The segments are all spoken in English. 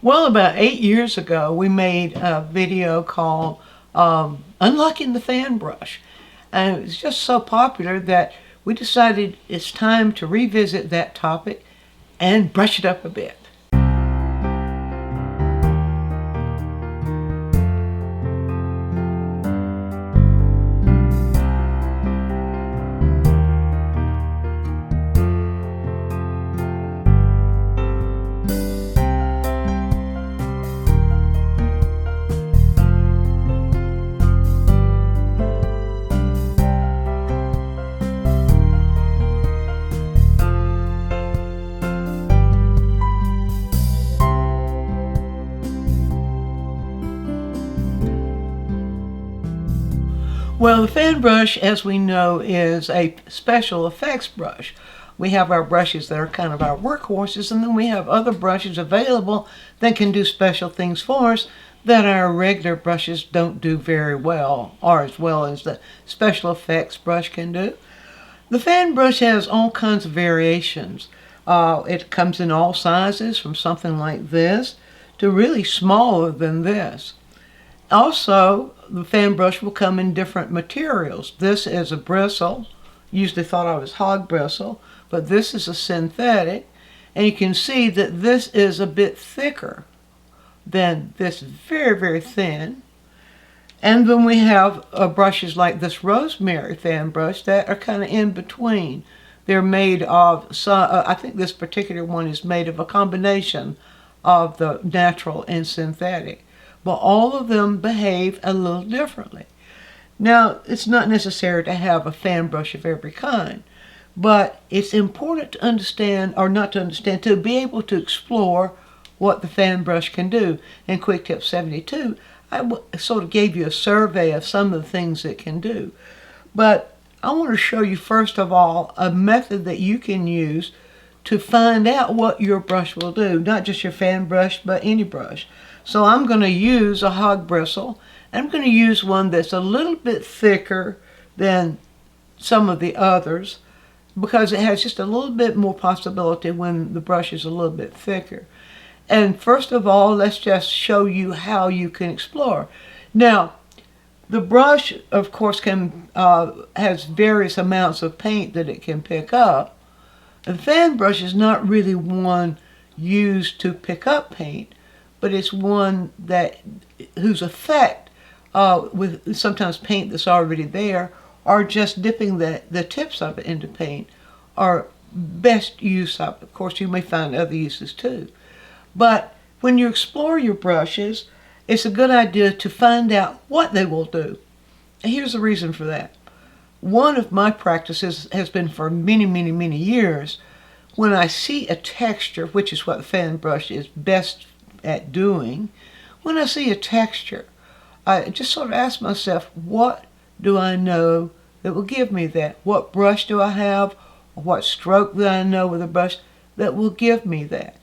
Well, about 8 years ago, we made a video called Unlocking the Fan Brush. And it was just so popular that we decided it's time to revisit that topic and brush it up a bit. Well, the fan brush, as we know, is a special effects brush. We have our brushes that are kind of our workhorses, and then we have other brushes available that can do special things for us that our regular brushes don't do very well, or as well as the special effects brush can do. The fan brush has all kinds of variations. It comes in all sizes, from something like this to really smaller than this. Also, the fan brush will come in different materials. This is a bristle. Usually thought I was hog bristle, but this is a synthetic. And you can see that this is a bit thicker than this, very, very thin. And then we have brushes like this rosemary fan brush that are kind of in between. They're made of, I think this particular one is made of a combination of the natural and synthetic. But all of them behave a little differently. Now, it's not necessary to have a fan brush of every kind, but it's important to understand, or not to understand, to be able to explore what the fan brush can do. In Quick Tip 72, I sort of gave you a survey of some of the things it can do. But I want to show you, first of all, a method that you can use to find out what your brush will do. Not just your fan brush, but any brush. So I'm going to use a hog bristle. I'm going to use one that's a little bit thicker than some of the others because it has just a little bit more possibility when the brush is a little bit thicker. And first of all, let's just show you how you can explore. Now, the brush, of course, has various amounts of paint that it can pick up. The fan brush is not really one used to pick up paint, but it's one whose effect, with sometimes paint that's already there, or just dipping the tips of it into paint, are best use of it. Of course, you may find other uses too. But when you explore your brushes, it's a good idea to find out what they will do. And here's the reason for that. One of my practices has been for many, many, many years. When I see a texture, which is what the fan brush is best at doing, when I see a texture, I just sort of ask myself, what do I know that will give me that? What brush do I have? Or what stroke do I know with a brush that will give me that?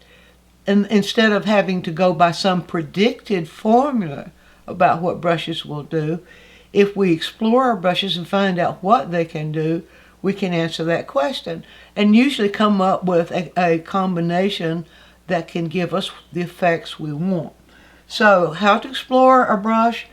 And instead of having to go by some predicted formula about what brushes will do, if we explore our brushes and find out what they can do, we can answer that question and usually come up with a combination that can give us the effects we want. So, how to explore a brush?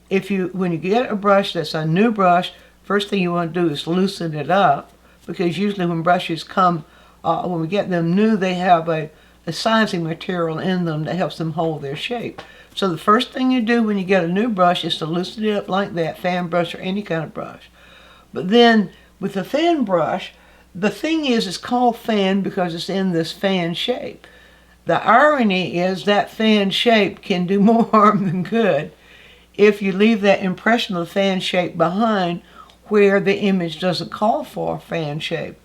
When you get a brush that's a new brush, first thing you want to do is loosen it up, because usually when brushes come, when we get them new, they have a sizing material in them that helps them hold their shape. So the first thing you do when you get a new brush is to loosen it up like that, fan brush or any kind of brush. But then with the fan brush, the thing is, it's called fan because it's in this fan shape. The irony is that fan shape can do more harm than good if you leave that impression of the fan shape behind where the image doesn't call for a fan shape.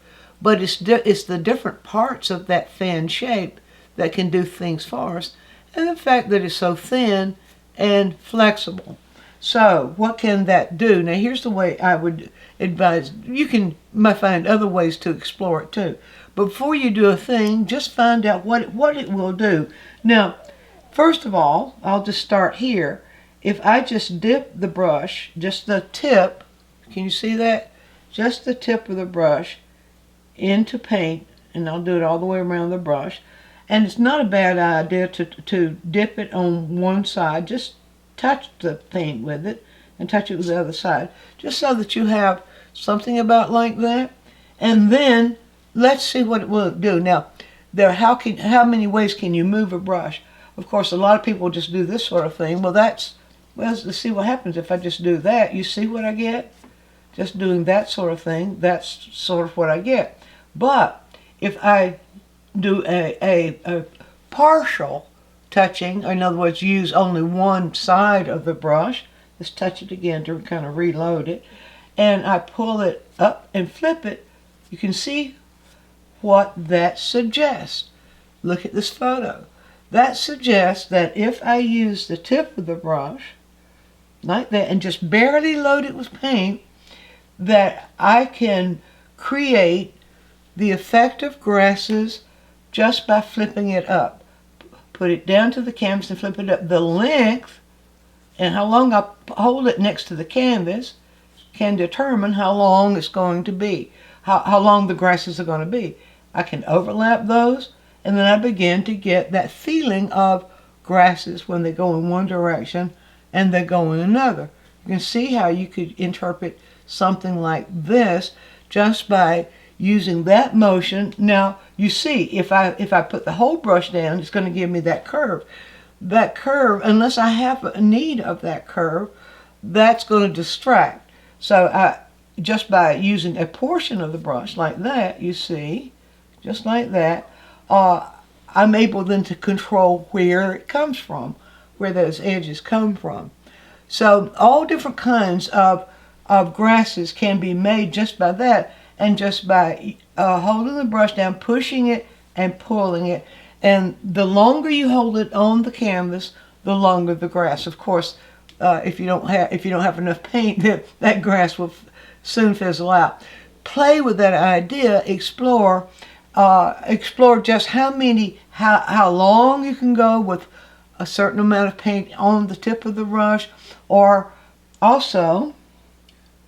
But it's the different parts of that fan shape that can do things for us, and the fact that it's so thin and flexible. So what can that do? Now here's the way I would advise. You might find other ways to explore it too. But before you do a thing, just find out what it will do. Now, first of all, I'll just start here. If I just dip the brush, just the tip, can you see that? Just the tip of the brush into paint, and I'll do it all the way around the brush. And it's not a bad idea to dip it on one side. Just touch the paint with it and touch it with the other side. Just so that you have something about like that. And then let's see what it will do. Now, how many ways can you move a brush? Of course, a lot of people just do this sort of thing. Well, let's see what happens if I just do that. You see what I get? Just doing that sort of thing, that's sort of what I get. But if I do a partial touching, or in other words, use only one side of the brush, let's touch it again to kind of reload it, and I pull it up and flip it, you can see what that suggests. Look at this photo. That suggests that if I use the tip of the brush like that and just barely load it with paint, that I can create the effect of grasses just by flipping it up. Put it down to the canvas and flip it up. The length and how long I hold it next to the canvas can determine how long it's going to be, how long the grasses are going to be. I can overlap those, and then I begin to get that feeling of grasses when they go in one direction and they go in another. You can see how you could interpret something like this just by using that motion. Now you see, if I put the whole brush down, it's going to give me that curve. That curve, unless I have a need of that curve, that's going to distract. So just by using a portion of the brush like that, you see, just like that, I'm able then to control where it comes from, where those edges come from. So all different kinds of grasses can be made just by that, and just by holding the brush down, pushing it and pulling it. And the longer you hold it on the canvas, the longer the grass. Of course, if you don't have enough paint, that grass will soon fizzle out. Play with that idea. Explore just how long you can go with a certain amount of paint on the tip of the brush. Or also,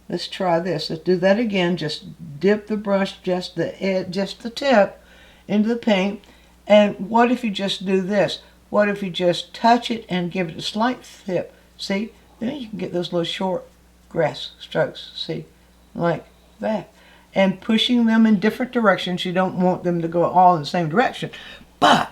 let's try this. Let's do that again. Just dip the brush, just the tip, into the paint. And what if you just do this? What if you just touch it and give it a slight tip? See? Then you can get those little short grass strokes. See? Like that. And pushing them in different directions. You don't want them to go all in the same direction. But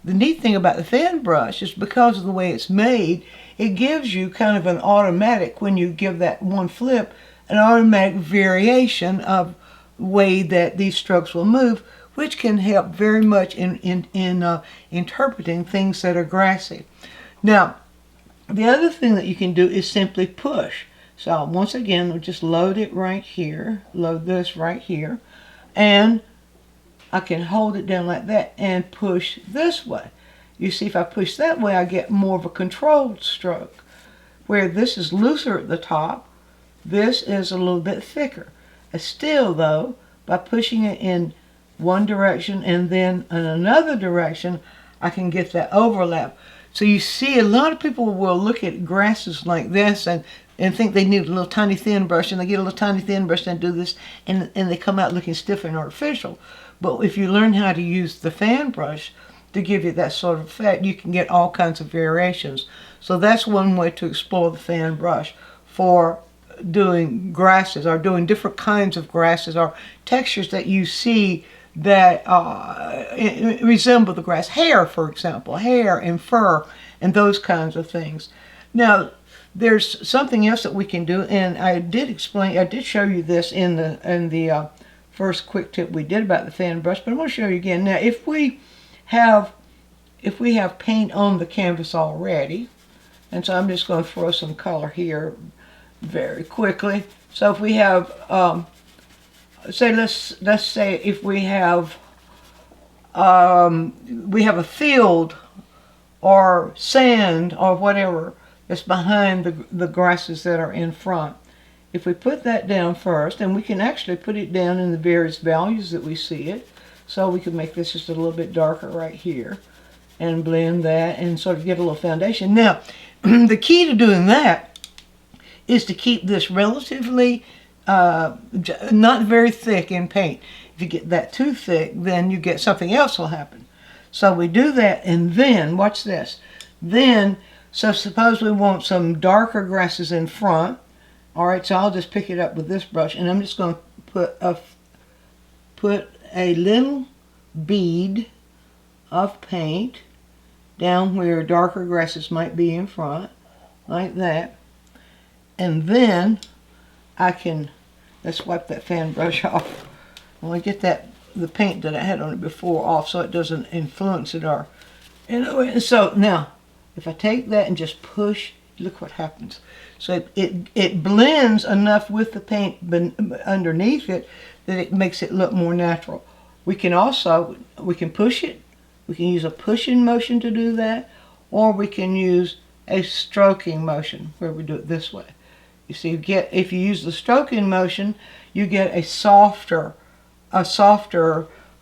the neat thing about the fan brush is because of the way it's made, it gives you kind of an automatic, when you give that one flip, an automatic variation of the way that these strokes will move, which can help very much in interpreting things that are grassy. Now, the other thing that you can do is simply push. So once again, we'll just load it right here, load this right here, and I can hold it down like that and push this way. You see, if I push that way, I get more of a controlled stroke, where this is looser at the top, this is a little bit thicker. Still though, by pushing it in one direction and then in another direction, I can get that overlap. So you see, a lot of people will look at grasses like this and think they need a little tiny thin brush, and they get a little tiny thin brush and do this, and they come out looking stiff and artificial. But if you learn how to use the fan brush to give you that sort of effect, you can get all kinds of variations. So that's one way to explore the fan brush for doing grasses, or doing different kinds of grasses, or textures that you see that resemble the grass. Hair, for example, hair and fur and those kinds of things. Now, there's something else that we can do, and I did show you this in the first quick tip we did about the fan brush, but I want to show you again. Now, if we have paint on the canvas already, and so I'm just going to throw some color here very quickly. So if we have, let's say if we have a field or sand or whatever that's behind the grasses that are in front. If we put that down first, and we can actually put it down in the various values that we see it, so we can make this just a little bit darker right here and blend that and sort of get a little foundation. Now, the key to doing that is to keep this relatively not very thick in paint. If you get that too thick, then you get something else will happen. So we do that, and then, watch this. Then, so suppose we want some darker grasses in front. All right, so I'll just pick it up with this brush, and I'm just going to put a little bead of paint down where darker grasses might be in front, like that. And then I can, let's wipe that fan brush off. I want to get the paint that I had on it before off so it doesn't influence it. And so now, if I take that and just push, look what happens. So it blends enough with the paint underneath it that it makes it look more natural. We can push it. We can use a pushing motion to do that, or we can use a stroking motion where we do it this way. You see, if you use the stroking motion, you get a softer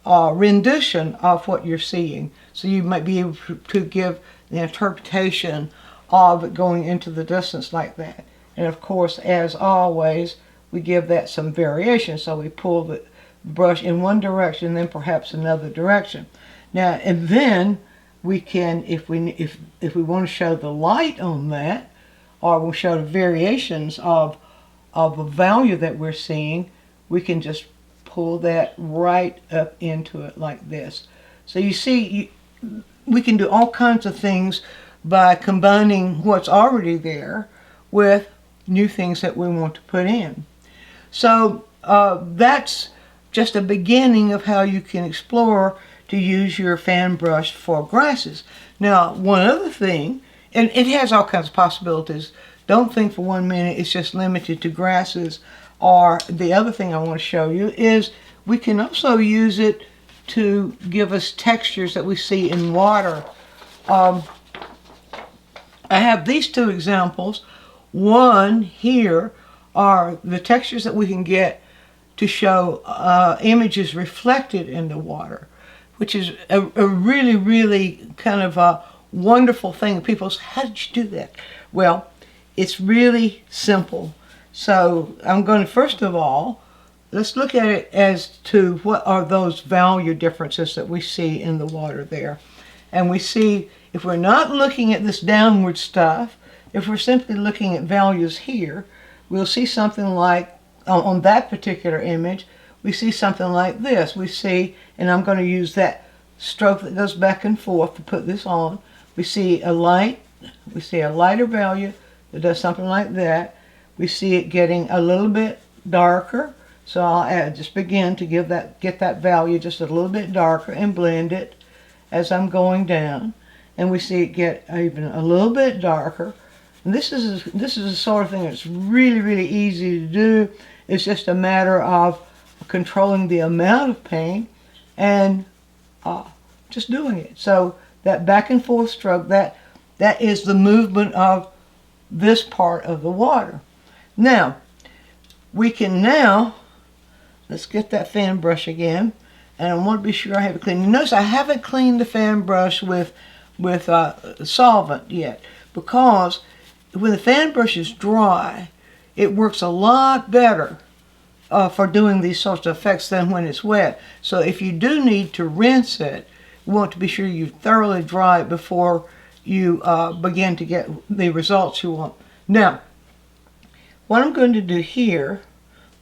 rendition of what you're seeing. So you might be able to give the interpretation of it going into the distance like that. And of course, as always, we give that some variation. So we pull the brush in one direction, then perhaps another direction. Now, and then we can, if we want to show the light on that, or we'll show the variations of a value that we're seeing, we can just pull that right up into it like this. So you see, we can do all kinds of things by combining what's already there with new things that we want to put in. So that's just a beginning of how you can explore to use your fan brush for grasses. Now, one other thing, and it has all kinds of possibilities. Don't think for 1 minute it's just limited to grasses. Or the other thing I want to show you is we can also use it to give us textures that we see in water. I have these two examples. One here are the textures that we can get to show images reflected in the water, which is a really, really kind of a wonderful thing. People say, how did you do that? Well, it's really simple. So I'm going to, first of all, let's look at it as to what are those value differences that we see in the water there. And we see, if we're not looking at this downward stuff, if we're simply looking at values here, we'll see something like, on that particular image, we see something like this. We see, and I'm going to use that stroke that goes back and forth to put this on. We see a lighter value that does something like that. We see it getting a little bit darker. So I'll just begin to get that value just a little bit darker and blend it as I'm going down. And we see it get even a little bit darker. And this is the sort of thing that's really, really easy to do. It's just a matter of controlling the amount of paint and just doing it. So that back and forth stroke, that is the movement of this part of the water. Now, we can let's get that fan brush again, and I want to be sure I have it clean. You notice I haven't cleaned the fan brush with solvent yet, because when the fan brush is dry, it works a lot better for doing these sorts of effects than when it's wet. So if you do need to rinse it, you want to be sure you thoroughly dry it before you begin to get the results you want. Now, what I'm going to do here,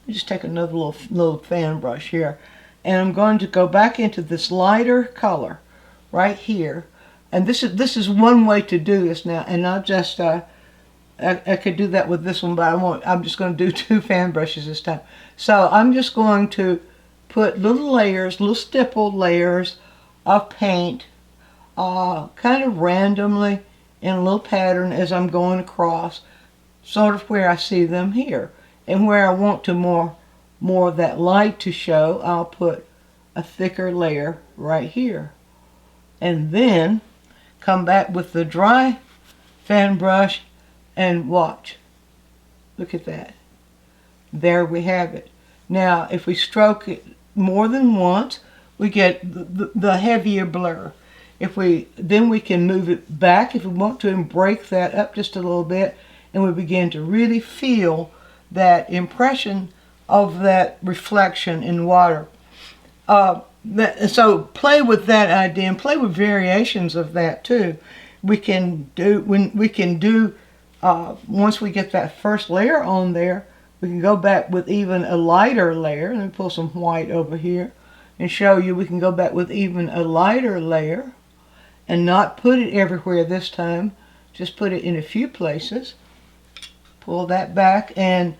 let me just take another little fan brush here, and I'm going to go back into this lighter color right here. And this is one way to do this now, and I'll just I could do that with this one, but I won't. I'm just going to do 2 fan brushes this time. So I'm just going to put little layers, little stippled layers of paint, kind of randomly in a little pattern as I'm going across, sort of where I see them here. And where I want to more of that light to show, I'll put a thicker layer right here. And then come back with the dry fan brush and watch. Look at that. There we have it. Now, if we stroke it more than once, we get the heavier blur. Then we can move it back if we want to and break that up just a little bit, and we begin to really feel that impression of that reflection in water. So play with that idea and play with variations of that too. We can do once we get that first layer on there, we can go back with even a lighter layer. Let me pull some white over here and show you. We can go back with even a lighter layer and not put it everywhere this time. Just put it in a few places. Pull that back and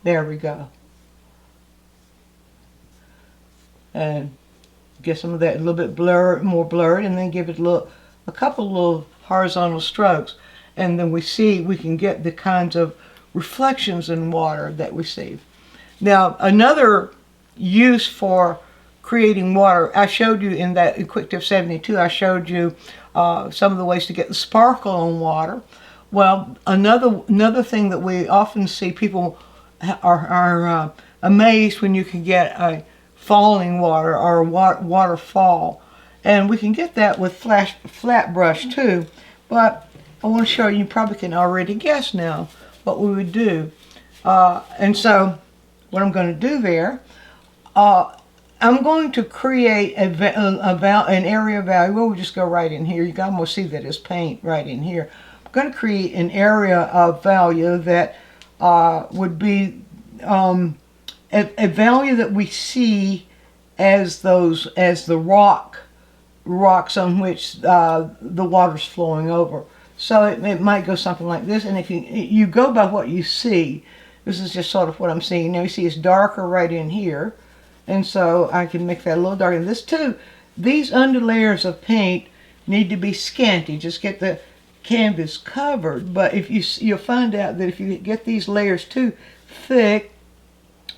there we go. And get some of that a little bit more blurred, and then give it a couple little horizontal strokes, and then we can get the kinds of reflections in water that we see. Now, another use for creating water, I showed you in that in Quick Tip 72, I showed you some of the ways to get the sparkle on water. Well, another thing that we often see, people are amazed when you can get a falling water or a waterfall, and we can get that with flat brush too. But I want to show you, you probably can already guess now what we would do. And so what I'm going to do there, I'm going to create an area value. We'll just go right in here. You can almost see that it's paint right in here. I'm going to create an area of value that would be a value that we see as the rocks on which the water's flowing over. So it might go something like this, and if you go by what you see, this is just sort of what I'm seeing. Now you see it's darker right in here, and so I can make that a little darker. And this too, these under layers of paint need to be scanty. Just get the canvas covered. But if you'll find out that if you get these layers too thick,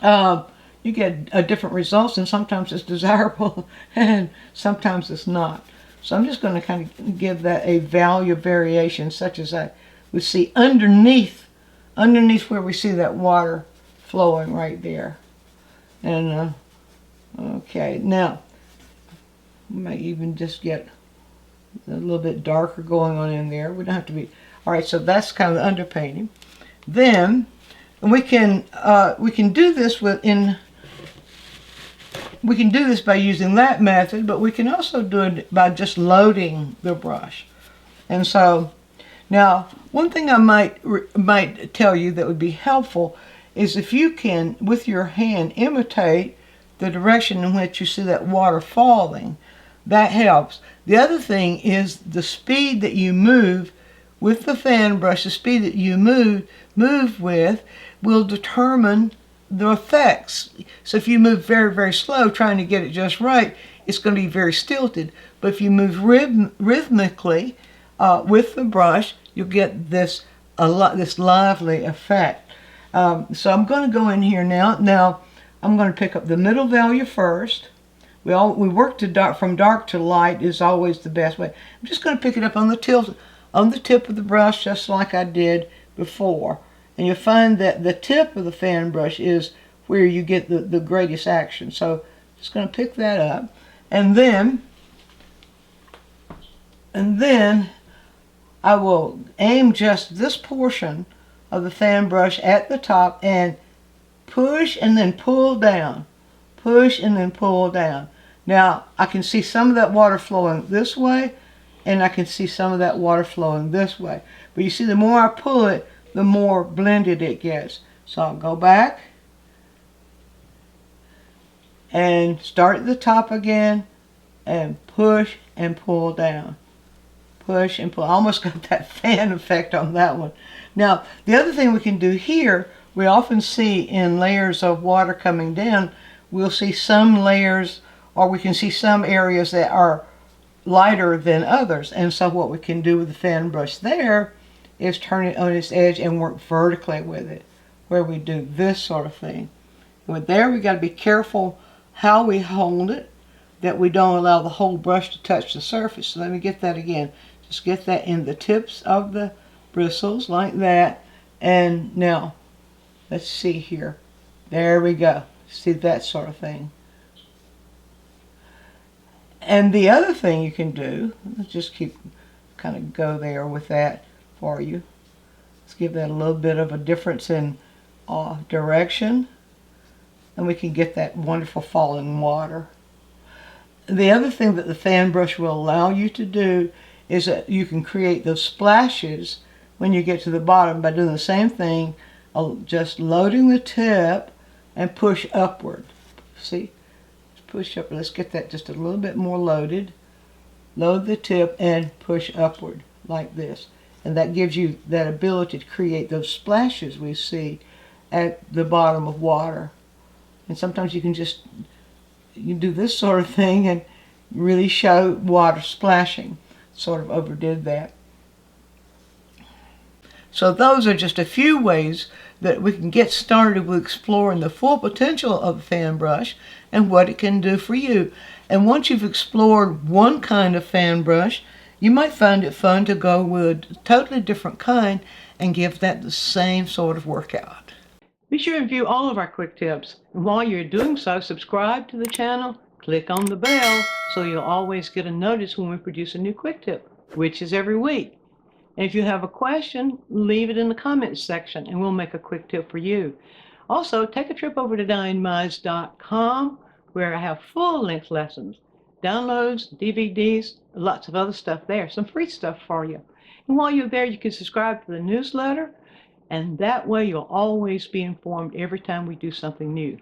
you get different results, and sometimes it's desirable and sometimes it's not. So I'm just going to kind of give that a value variation such as I would see underneath where we see that water flowing right there. And okay, now we might even just get a little bit darker going on in there. We don't have to be, all right, so that's kind of the underpainting. Then we can do this we can do this by using that method, but we can also do it by just loading the brush. And so now one thing I might tell you that would be helpful is if you can with your hand imitate the direction in which you see that water falling. That helps. The other thing is the speed that you move with the fan brush. The speed that you move with will determine the effects. So if you move very, very slow trying to get it just right, it's going to be very stilted. But if you move rhythmically with the brush, you'll get this lively effect. So I'm going to go in here now. Now I'm going to pick up the middle value first. We work from dark to light is always the best way. I'm just going to pick it up on the tip of the brush, just like I did before. And you'll find that the tip of the fan brush is where you get the greatest action. So just going to pick that up, and then I will aim just this portion of the fan brush at the top and push and then pull down. Push and then pull down. Now I can see some of that water flowing this way, and I can see some of that water flowing this way. But you see, the more I pull it, the more blended it gets. So I'll go back and start at the top again and push and pull down. Push and pull. I almost got that fan effect on that one. Now, the other thing we can do here, we often see in layers of water coming down, we'll see some layers, or we can see some areas that are lighter than others. And so what we can do with the fan brush there is turn it on its edge and work vertically with it, where we do this sort of thing. With there, we got to be careful how we hold it, that we don't allow the whole brush to touch the surface. So let me get that again. Just get that in the tips of the bristles like that. And now, let's see here. There we go. See that sort of thing. And the other thing you can do, let's just kind of go there with that for you. Let's give that a little bit of a difference in direction, and we can get that wonderful falling water. The other thing that the fan brush will allow you to do is that you can create those splashes when you get to the bottom by doing the same thing, just loading the tip and push upward. See? Push up. Let's get that just a little bit more loaded. Load the tip and push upward like this. And that gives you that ability to create those splashes we see at the bottom of water. And sometimes you can do this sort of thing and really show water splashing. Sort of overdid that. So those are just a few ways that we can get started with exploring the full potential of the fan brush and what it can do for you. And once you've explored one kind of fan brush, you might find it fun to go with a totally different kind and give that the same sort of workout. Be sure and view all of our quick tips. And while you're doing so, subscribe to the channel, click on the bell so you'll always get a notice when we produce a new quick tip, which is every week. And if you have a question, leave it in the comments section and we'll make a quick tip for you. Also, take a trip over to DianneMize.com where I have full-length lessons, downloads, DVDs, lots of other stuff there, some free stuff for you. And while you're there, you can subscribe to the newsletter, and that way you'll always be informed every time we do something new.